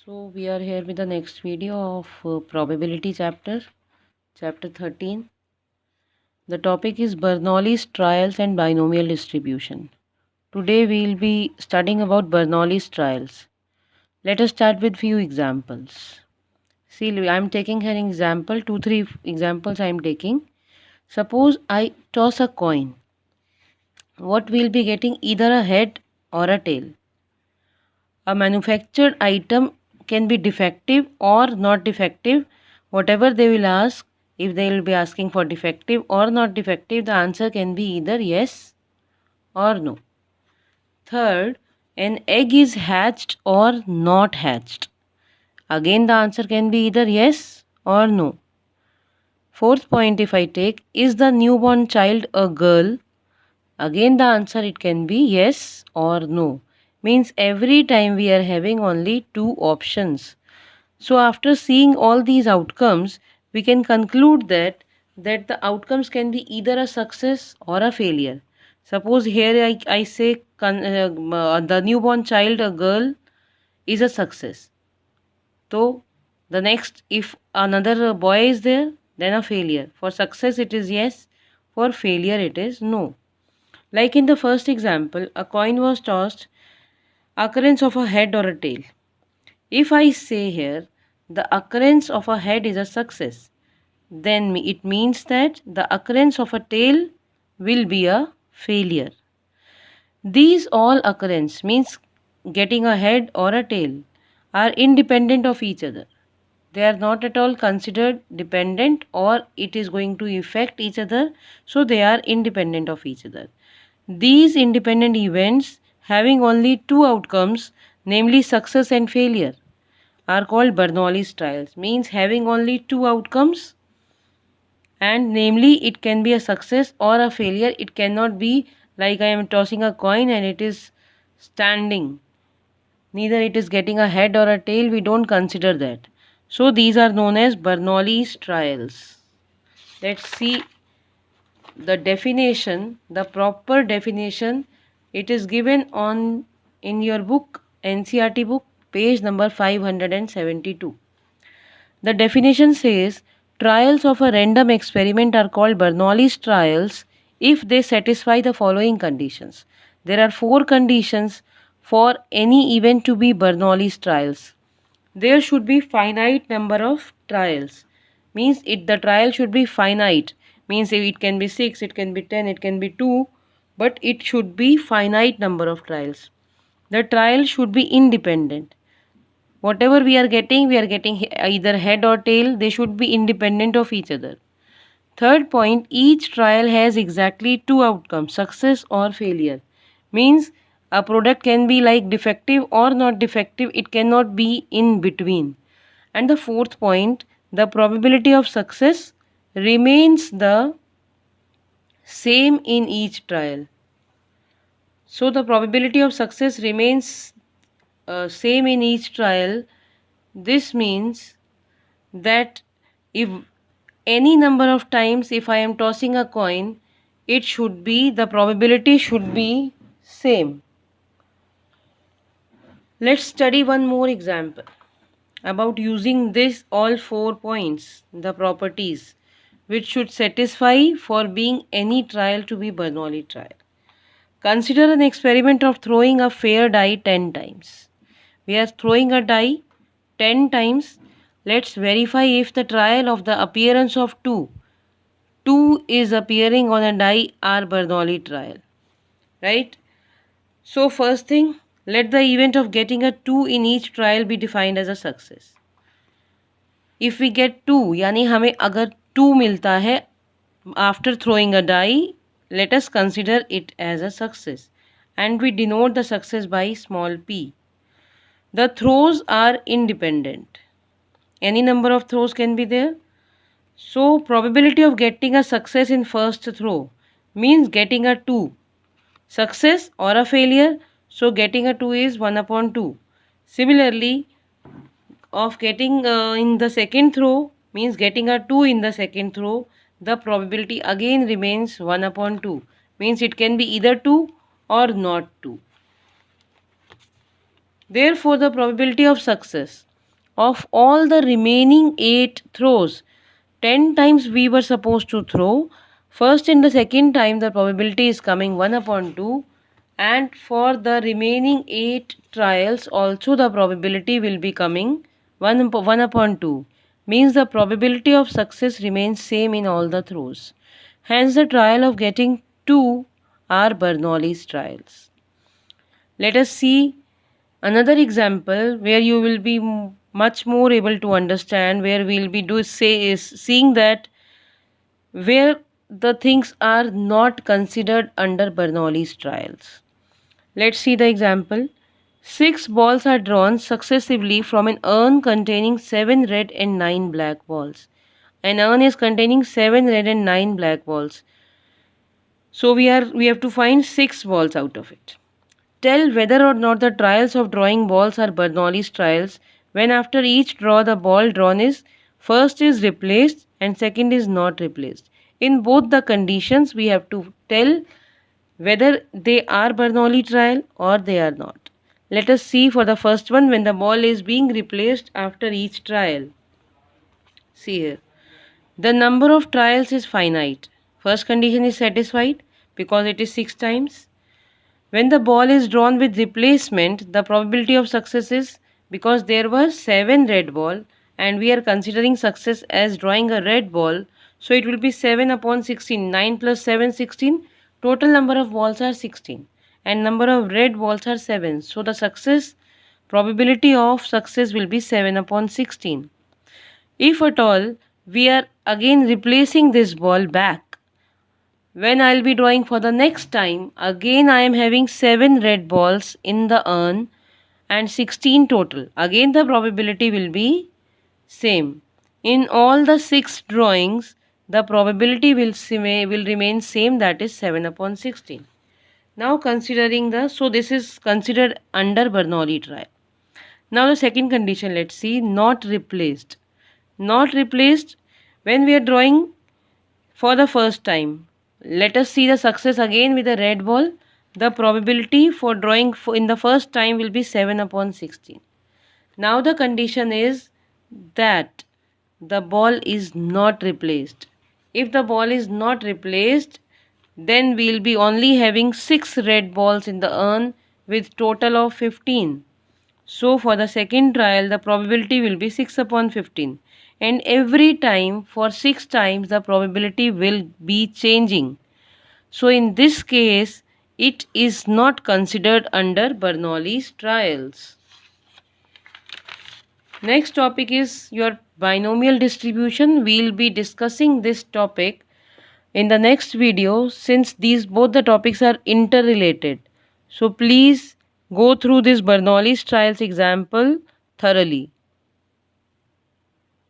So we are here with the next video of probability chapter 13. The topic is Bernoulli's trials and binomial distribution. Today we will be studying about Bernoulli's trials. Let us start with few examples. See, I am taking an example, 2-3 examples I am taking. Suppose I toss a coin. What will be getting, either a head or a tail? A manufactured item can be defective or not defective. Whatever they will ask, if they will be asking for defective or not defective, the answer can be either yes or no. Third, an egg is hatched or not hatched. Again, the answer can be either yes or no. Fourth point, if I take, is the newborn child a girl? Again, the answer it can be yes or no. Means every time we are having only two options. So after seeing all these outcomes, we can conclude that the outcomes can be either a success or a failure. Suppose here I say the newborn child, a girl, is a success. So the next, if another boy is there, then a failure. For success it is yes, for failure it is no. Like in the first example, a coin was tossed, occurrence of a head or a tail. If I say here the occurrence of a head is a success, then it means that the occurrence of a tail will be a failure. These all occurrence means getting a head or a tail are independent of each other. They are not at all considered dependent or it is going to affect each other, so they are independent of each other. These independent events having only two outcomes, namely success and failure, are called Bernoulli's trials, means having only two outcomes, and namely it can be a success or a failure. It cannot be like I am tossing a coin and it is standing, neither it is getting a head or a tail. We don't consider that. So these are known as Bernoulli's trials. Let's see the definition, the proper definition. It is given on in your book, NCERT book, page number 572. The definition says trials of a random experiment are called Bernoulli's trials if they satisfy the following conditions. There are four conditions for any event to be Bernoulli's trials. There should be finite number of trials. Means the trial should be finite. Means it can be 6, it can be 10, it can be 2, but it should be finite number of trials. The trial should be independent. Whatever we are getting either head or tail. They should be independent of each other. Third point, each trial has exactly two outcomes, success or failure. Means a product can be like defective or not defective. It cannot be in between. And the fourth point, the probability of success remains the same in each trial. So the probability of success remains same in each trial. This means that if any number of times if I am tossing a coin, it should be, the probability should be same. Let's study one more example about using this all 4 points, the properties which should satisfy for being any trial to be Bernoulli trial. Consider an experiment of throwing a fair die 10 times. We are throwing a die 10 times. Let's verify if the trial of the appearance of 2 is appearing on a die are Bernoulli trial. Right? So first thing, let the event of getting a 2 in each trial be defined as a success. If we get 2, यानी हमें अगर 2 मिलता है after throwing a die, let us consider it as a success and we denote the success by small p. The throws are independent. Any number of throws can be there. So probability of getting a success in first throw means getting a 2. Success or a failure, so getting a 2 is 1 upon 2. Similarly, of getting in the second throw means getting a 2 in the second throw, the probability again remains 1 upon 2. Means it can be either 2 or not 2. Therefore, the probability of success of all the remaining 8 throws, 10 times we were supposed to throw, first and the second time the probability is coming 1 upon 2, and for the remaining 8 trials also the probability will be coming 1 upon 2, means the probability of success remains same in all the throws. Hence the trial of getting 2 are Bernoulli's trials. Let us see another example where you will be much more able to understand, where we will be seeing that where the things are not considered under Bernoulli's trials. Let's see the example. 6 balls are drawn successively from an urn containing 7 red and 9 black balls. An urn is containing 7 red and 9 black balls. So we have to find 6 balls out of it. Tell whether or not the trials of drawing balls are Bernoulli's trials when after each draw the ball drawn is first is replaced and second is not replaced. In both the conditions we have to tell whether they are Bernoulli trial or they are not. Let us see for the first one, when the ball is being replaced after each trial. See here. The number of trials is finite. First condition is satisfied because it is 6 times. When the ball is drawn with replacement, the probability of success is, because there were 7 red ball and we are considering success as drawing a red ball, so it will be 7 upon 16. 9 plus 7, 16. Total number of balls are 16 and number of red balls are 7. So the success probability of success will be 7 upon 16. If at all we are again replacing this ball back, when I will be drawing for the next time, again I am having 7 red balls in the urn and 16 total. Again the probability will be same. In all the 6 drawings, the probability will remain same, that is 7 upon 16. Now considering so this is considered under Bernoulli trial. Now the second condition, let's see, not replaced. Not replaced when we are drawing for the first time. Let us see the success again with a red ball. The probability for drawing in the first time will be 7 upon 16. Now the condition is that the ball is not replaced. If the ball is not replaced, then we will be only having 6 red balls in the urn with total of 15. So for the second trial, the probability will be 6 upon 15. And every time for 6 times the probability will be changing. So in this case it is not considered under Bernoulli's trials. Next topic is your binomial distribution. We will be discussing this topic in the next video, since both the topics are interrelated. So please go through this Bernoulli's trials example thoroughly.